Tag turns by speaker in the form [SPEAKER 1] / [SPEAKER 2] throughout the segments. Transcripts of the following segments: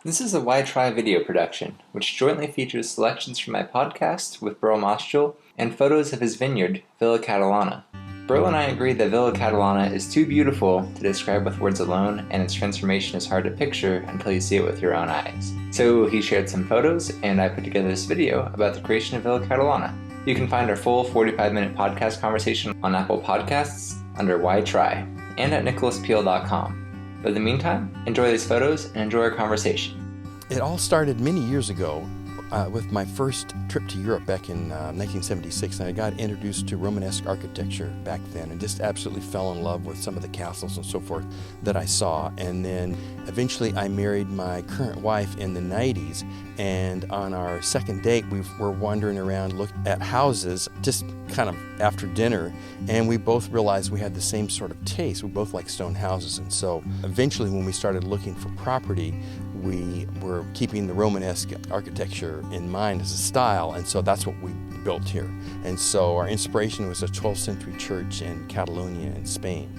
[SPEAKER 1] This is a Why Try video production, which jointly features selections from my podcast with Burl Mostul and photos of his vineyard, Villa Catalana. Burl and I agreed that Villa Catalana is too beautiful to describe with words alone, and its transformation is hard to picture until you see it with your own eyes. So he shared some photos, and I put together this video about the creation of Villa Catalana. You can find our full 45-minute podcast conversation on Apple Podcasts under Why Try, and at nicholaspihl.com. But in the meantime, enjoy these photos and enjoy our conversation.
[SPEAKER 2] It all started many years ago with my first trip to Europe back in 1976, and I got introduced to Romanesque architecture back then and just absolutely fell in love with some of the castles and so forth that I saw. And then eventually I married my current wife in the 90s, and on our second date we were wandering around looking at houses just kind of after dinner, and we both realized we had the same sort of taste. We both like stone houses, and so eventually when we started looking for property, we were keeping the Romanesque architecture in mind as a style, and so that's what we built here. And so our inspiration was a 12th century church in Catalonia in Spain.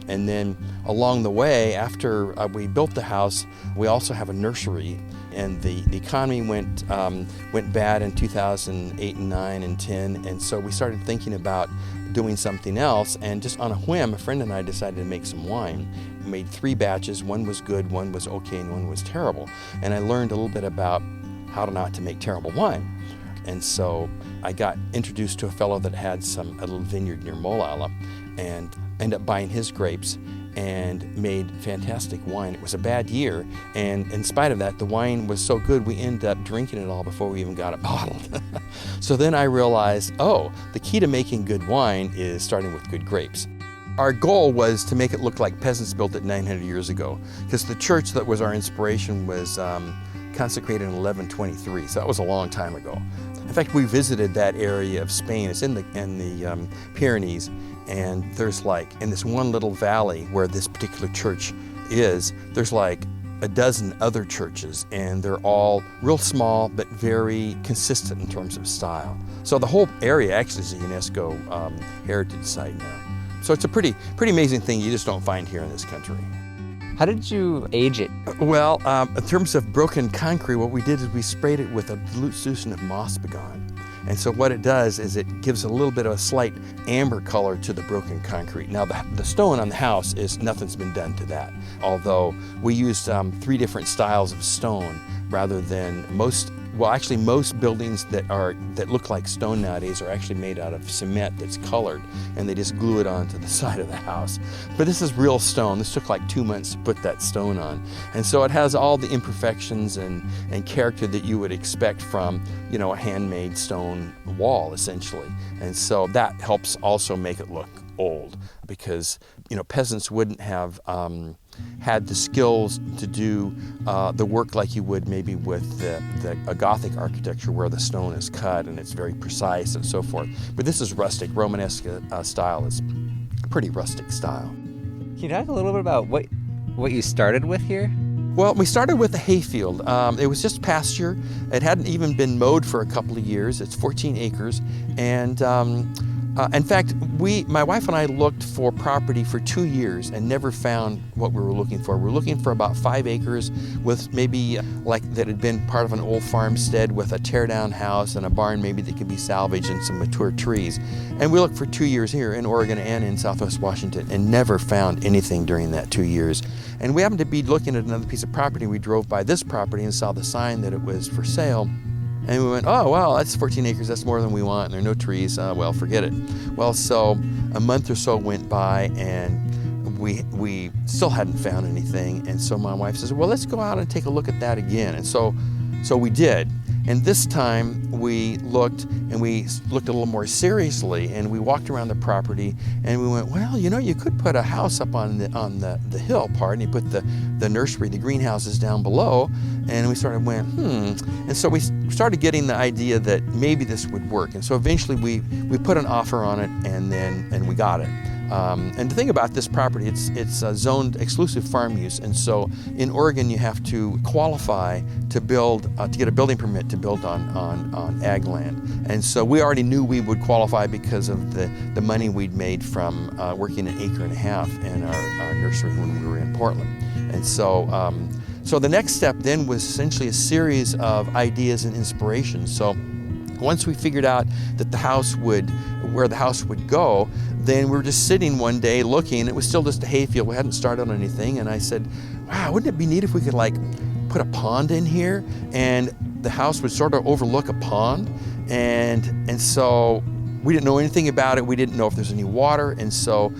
[SPEAKER 2] And then along the way, after we built the house, we also have a nursery, and the economy went bad in 2008 and 9 and 10, and so we started thinking about doing something else, and just on a whim, a friend and I decided to make some wine. We made 3 batches. One was good, one was okay, and one was terrible. And I learned a little bit about how not to make terrible wine. And so I got introduced to a fellow that had a little vineyard near Molalla, and ended up buying his grapes and made fantastic wine. It was a bad year, and in spite of that, the wine was so good we ended up drinking it all before we even got it bottled. So then I realized, the key to making good wine is starting with good grapes. Our goal was to make it look like peasants built it 900 years ago, because the church that was our inspiration was consecrated in 1123, so that was a long time ago. In fact, we visited that area of Spain. It's in the Pyrenees, and there's in this one little valley where this particular church is, there's like a dozen other churches, and they're all real small but very consistent in terms of style. So the whole area actually is a UNESCO heritage site now. So it's a pretty amazing thing you just don't find here in this country.
[SPEAKER 1] How did you age it?
[SPEAKER 2] Well, in terms of broken concrete, what we did is we sprayed it with a dilute solution of moss begone. And so what it does is it gives a little bit of a slight amber color to the broken concrete. Now the stone on the house nothing's been done to that. Although we used 3 different styles of stone rather than most buildings that look like stone nowadays are actually made out of cement that's colored, and they just glue it onto the side of the house. But this is real stone. This took like 2 months to put that stone on. And so it has all the imperfections and character that you would expect from, a handmade stone wall, essentially. And so that helps also make it look old, because, peasants wouldn't have had the skills to do the work like you would maybe with a Gothic architecture where the stone is cut and it's very precise and so forth. But this is rustic. Romanesque style is a pretty rustic style.
[SPEAKER 1] Can you talk a little bit about what you started with here?
[SPEAKER 2] Well, we started with a hayfield. It was just pasture. It hadn't even been mowed for a couple of years. It's 14 acres, and in fact, my wife and I looked for property for 2 years and never found what we were looking for. We were looking for about 5 acres with maybe that had been part of an old farmstead with a tear-down house and a barn maybe that could be salvaged and some mature trees. And we looked for 2 years here in Oregon and in Southwest Washington and never found anything during that 2 years. And we happened to be looking at another piece of property. We drove by this property and saw the sign that it was for sale. And we went, oh, well, that's 14 acres, that's more than we want, and there are no trees, well, forget it. Well, so a month or so went by, and we still hadn't found anything, and so my wife says, well, let's go out and take a look at that again. And so we did. And this time we looked a little more seriously, and we walked around the property, and we went, well, you could put a house up on the hill part, and you put the nursery, the greenhouses down below, and we sort of went, And so we started getting the idea that maybe this would work. And so eventually we put an offer on it, and we got it. And the thing about this property, it's zoned exclusive farm use, and so in Oregon you have to qualify to build, to get a building permit to build on ag land. And so we already knew we would qualify because of the money we'd made from working an acre and a half in our nursery when we were in Portland. And so So the next step then was essentially a series of ideas and inspirations. So once we figured out that where the house would go, then we were just sitting one day looking. It was still just a hayfield. We hadn't started on anything. And I said, wow, wouldn't it be neat if we could like put a pond in here and the house would sort of overlook a pond? And so we didn't know anything about it. We didn't know if there's any water. And so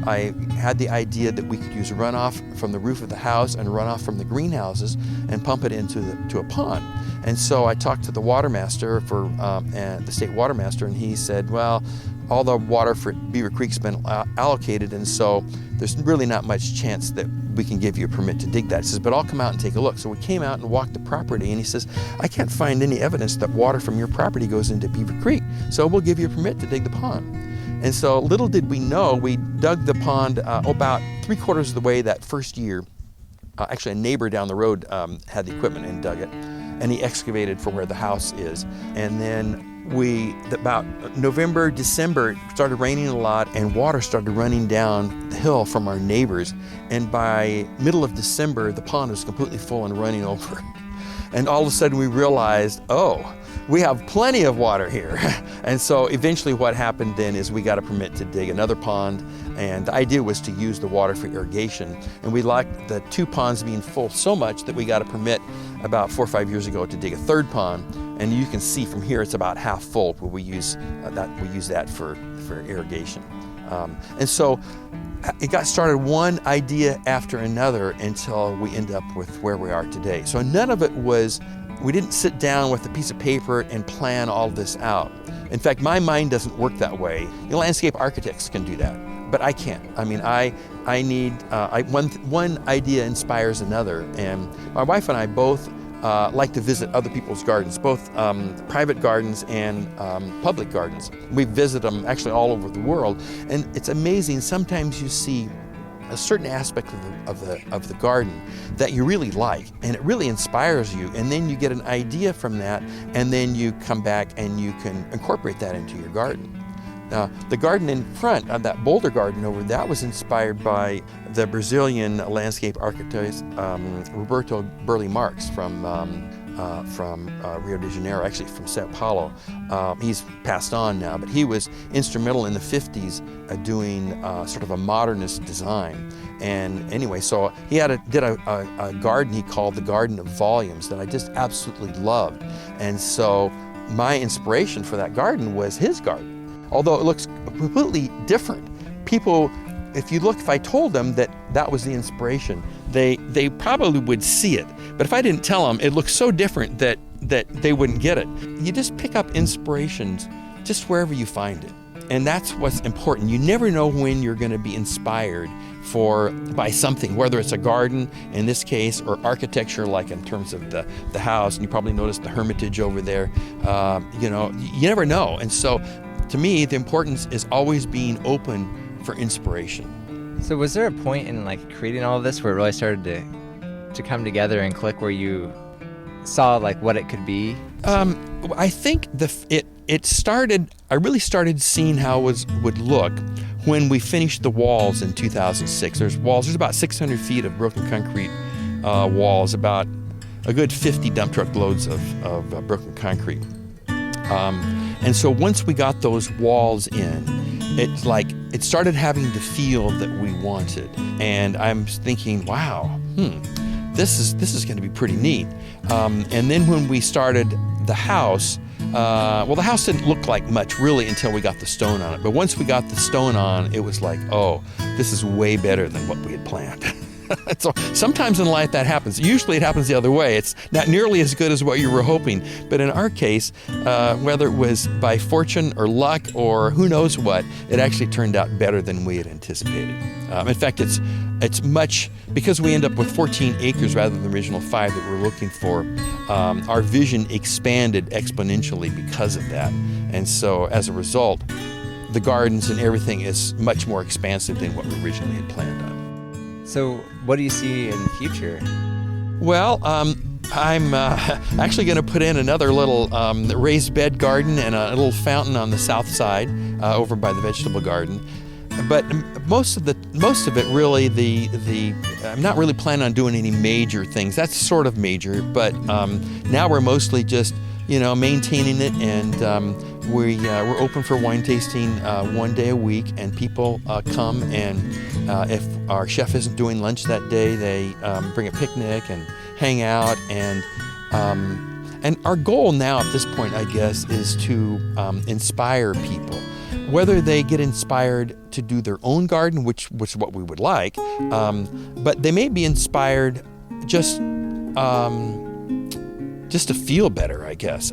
[SPEAKER 2] I had the idea that we could use runoff from the roof of the house and runoff from the greenhouses and pump it into a pond. And so I talked to the watermaster the state watermaster, and he said, well, all the water for Beaver Creek's been allocated, and so there's really not much chance that we can give you a permit to dig that. He says, but I'll come out and take a look. So we came out and walked the property, and he says, I can't find any evidence that water from your property goes into Beaver Creek, so we'll give you a permit to dig the pond. And so little did we know, we dug the pond about 3/4 of the way that first year. Actually, a neighbor down the road had the equipment and dug it, and he excavated for where the house is. And then about November, December, it started raining a lot, and water started running down the hill from our neighbors. And by middle of December, the pond was completely full and running over. And all of a sudden we realized, oh, we have plenty of water here. And so eventually what happened then is we got a permit to dig another pond, and the idea was to use the water for irrigation. And we liked the 2 ponds being full so much that we got a permit about 4 or 5 years ago to dig a 3rd pond. And you can see from here it's about half full, but we use that for irrigation. And so it got started one idea after another until we end up with where we are today. So none of it was, we didn't sit down with a piece of paper and plan all this out. In fact, my mind doesn't work that way. Landscape architects can do that, but I can't. I mean, I need, one idea inspires another, and my wife and I both like to visit other people's gardens, both private gardens and public gardens. We visit them actually all over the world, and it's amazing. Sometimes you see a certain aspect of the garden that you really like, and it really inspires you, and then you get an idea from that, and then you come back and you can incorporate that into your garden. Now, the garden in front, that boulder garden over, that was inspired by the Brazilian landscape architect Roberto Burle Marx from Rio de Janeiro, actually from Sao Paulo. He's passed on now, but he was instrumental in the 50s doing sort of a modernist design. And anyway, so he did a garden he called the Garden of Volumes that I just absolutely loved. And so my inspiration for that garden was his garden. Although it looks completely different. People, if I told them that was the inspiration, they probably would see it. But if I didn't tell them, it looks so different that they wouldn't get it. You just pick up inspirations just wherever you find it. And that's what's important. You never know when you're going to be inspired by something, whether it's a garden in this case, or architecture, like in terms of the house. And you probably noticed the Hermitage over there. You never know. And so to me, the importance is always being open for inspiration.
[SPEAKER 1] So was there a point in creating all of this where it really started to come together and click, where you saw what it could be?
[SPEAKER 2] I think it started. I really started seeing how it would look when we finished the walls in 2006. There's about 600 feet of broken concrete walls, about a good 50 dump truck loads of broken concrete. And so once we got those walls in, it started having the feel that we wanted. And I'm thinking, wow, this is going to be pretty neat. And then when we started the house, the house didn't look like much really until we got the stone on it. But once we got the stone on, it was like, oh, this is way better than what we had planned. So sometimes in life that happens. Usually it happens the other way. It's not nearly as good as what you were hoping. But in our case, whether it was by fortune or luck or who knows what, it actually turned out better than we had anticipated. In fact, it's much, because we end up with 14 acres rather than the original 5 that we're looking for, our vision expanded exponentially because of that. And so as a result, the gardens and everything is much more expansive than what we originally had planned on.
[SPEAKER 1] So what do you see in the future?
[SPEAKER 2] Well, I'm actually going to put in another little raised bed garden and a little fountain on the south side over by the vegetable garden. but most of it really, I'm not really planning on doing any major things. That's sort of major, but now we're mostly just maintaining it, and we're open for wine tasting 1 day a week, and people come, and if our chef isn't doing lunch that day, they bring a picnic and hang out, and our goal now at this point, I guess, is to inspire people. Whether they get inspired to do their own garden, which is what we would like, but they may be inspired just to feel better, I guess.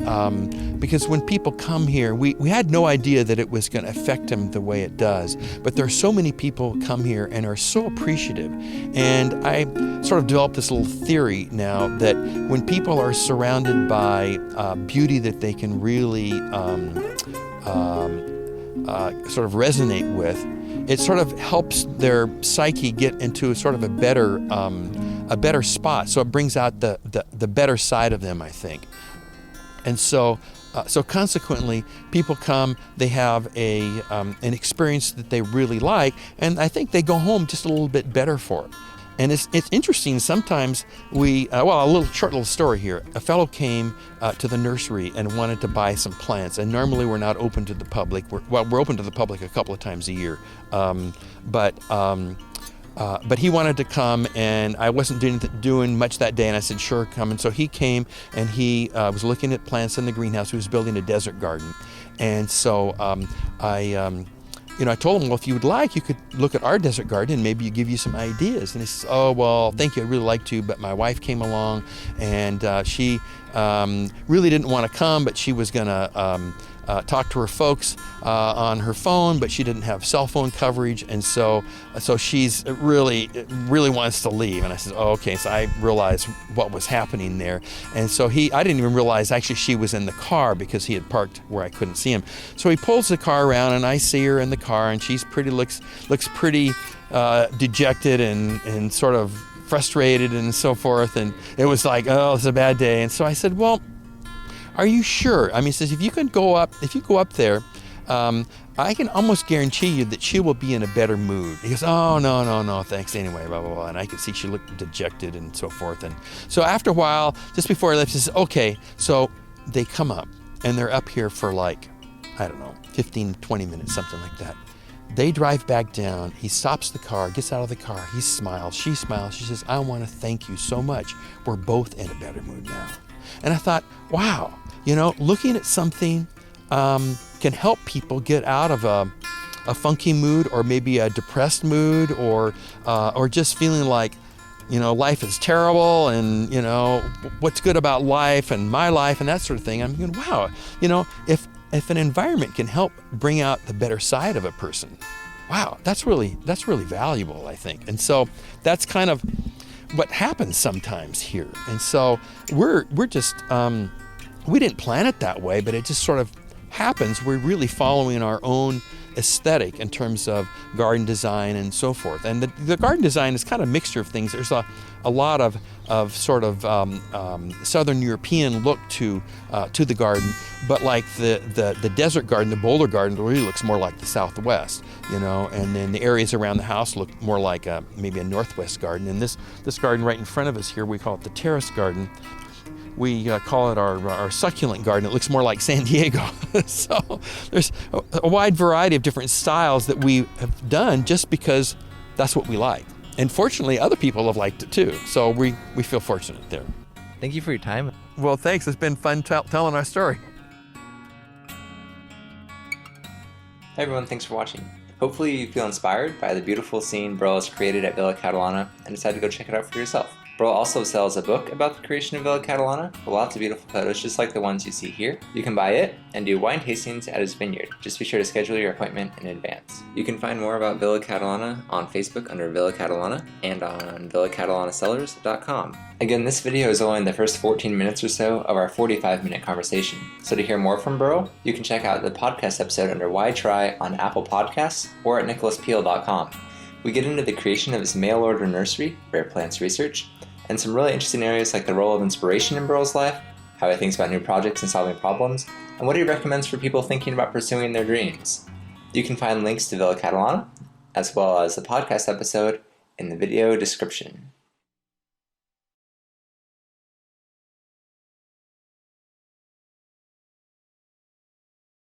[SPEAKER 2] Because when people come here, we had no idea that it was going to affect them the way it does. But there are so many people who come here and are so appreciative. And I sort of developed this little theory now that when people are surrounded by beauty that they can really sort of resonate with, it sort of helps their psyche get into sort of a better spot. So it brings out the better side of them, I think. And so consequently, people come, they have an experience that they really like, and I think they go home just a little bit better for it. And it's interesting. Sometimes a short little story here. A fellow came to the nursery and wanted to buy some plants. And normally we're not open to the public. We're open to the public a couple of times a year. But he wanted to come, and I wasn't doing much that day. And I said, sure, come. And so he came, and he was looking at plants in the greenhouse. He was building a desert garden. And so I told him, well, if you would like, you could look at our desert garden and maybe give you some ideas. And he says, oh, well, thank you, I'd really like to, but my wife came along, and she really didn't want to come, but she was going to talk to her folks on her phone, but she didn't have cell phone coverage, and so she's really wants to leave. And I said, oh, okay. So I realized what was happening there, and so I didn't even realize actually she was in the car because he had parked where I couldn't see him. So he pulls the car around, and I see her in the car, and she's looks pretty dejected and sort of frustrated and so forth. And it was like, oh, it's a bad day. And so I said, well, are you sure? I mean, he says, if you go up there, I can almost guarantee you that she will be in a better mood. He goes, oh, no, thanks anyway, blah, blah, blah. And I could see she looked dejected and so forth. And so after a while, just before I left, he says, okay. So they come up, and they're up here for 15, 20 minutes, something like that. They drive back down. He stops the car, gets out of the car. He smiles. She smiles. She says, I want to thank you so much. We're both in a better mood now. And I thought, wow, looking at something can help people get out of a funky mood, or maybe a depressed mood, or just feeling like, life is terrible, and, what's good about life and my life and that sort of thing. I'm thinking, wow, if an environment can help bring out the better side of a person, wow, that's really valuable, I think. And so that's kind of what happens sometimes here. And so we're just, we didn't plan it that way, but it just sort of happens. We're really following our own aesthetic in terms of garden design and so forth. And the garden design is kind of a mixture of things. There's a lot of sort of Southern European look to the garden, but like the desert garden, the boulder garden, really looks more like the Southwest, and then the areas around the house look more like maybe a Northwest garden. And this garden right in front of us here, we call it the terrace garden. We call it our succulent garden. It looks more like San Diego. So there's a wide variety of different styles that we have done just because that's what we like. And fortunately, other people have liked it too. So we feel fortunate there.
[SPEAKER 1] Thank you for your time.
[SPEAKER 2] Well, thanks. It's been fun telling our story.
[SPEAKER 1] Hey everyone, thanks for watching. Hopefully you feel inspired by the beautiful scene Burl has created at Villa Catalana and decide to go check it out for yourself. Burl also sells a book about the creation of Villa Catalana with lots of beautiful photos just like the ones you see here. You can buy it and do wine tastings at his vineyard. Just be sure to schedule your appointment in advance. You can find more about Villa Catalana on Facebook under Villa Catalana and on villacatalanasellers.com. Again, this video is only the first 14 minutes or so of our 45-minute conversation. So to hear more from Burl, you can check out the podcast episode under Why Try on Apple Podcasts or at nicholaspihl.com. We get into the creation of his mail-order nursery, Rare Plants Research, and some really interesting areas like the role of inspiration in Burl's life, how he thinks about new projects and solving problems, and what he recommends for people thinking about pursuing their dreams. You can find links to Villa Catalana, as well as the podcast episode in the video description.